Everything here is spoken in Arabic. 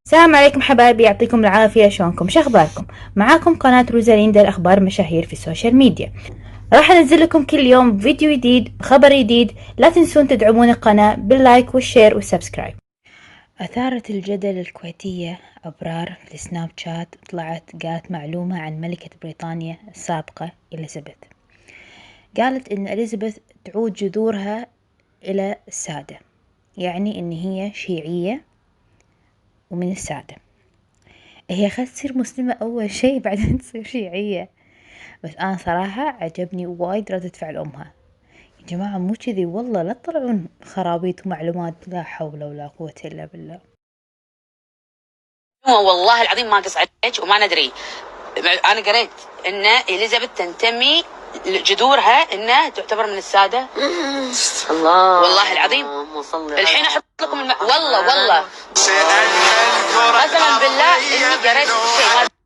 السلام عليكم حبايبي، يعطيكم العافية. شلونكم؟ شخباركم؟ معاكم قناة روزاليندا الأخبار مشاهير في السوشيال ميديا. راح أنزل لكم كل يوم فيديو جديد بخبر جديد. لا تنسون تدعمون القناة باللايك والشير والسبسكرايب. أثارت الجدل الكويتية أبرار في السناب شات، قالت معلومة عن ملكة بريطانيا السابقة إليزابيث. قالت إن إليزابيث تعود جذورها إلى السادة، يعني إن هي شيعية ومن السادة. هي خلت تصير مسلمة أول شي بعدين تصير شيعية. بس أنا صراحة عجبني وايد ردة فعل أمها. يا جماعة مو كذي والله، لا تطلعون خرابيط ومعلومات لا حول ولا قوة إلا بالله. والله العظيم ما قص عليك وما ندري. أنا قريت إن إليزابيث تنتمي جذورها إنها تعتبر من السادة. الله والله العظيم. الحين أحط لكم والله قسما بالله إني قريت شيء.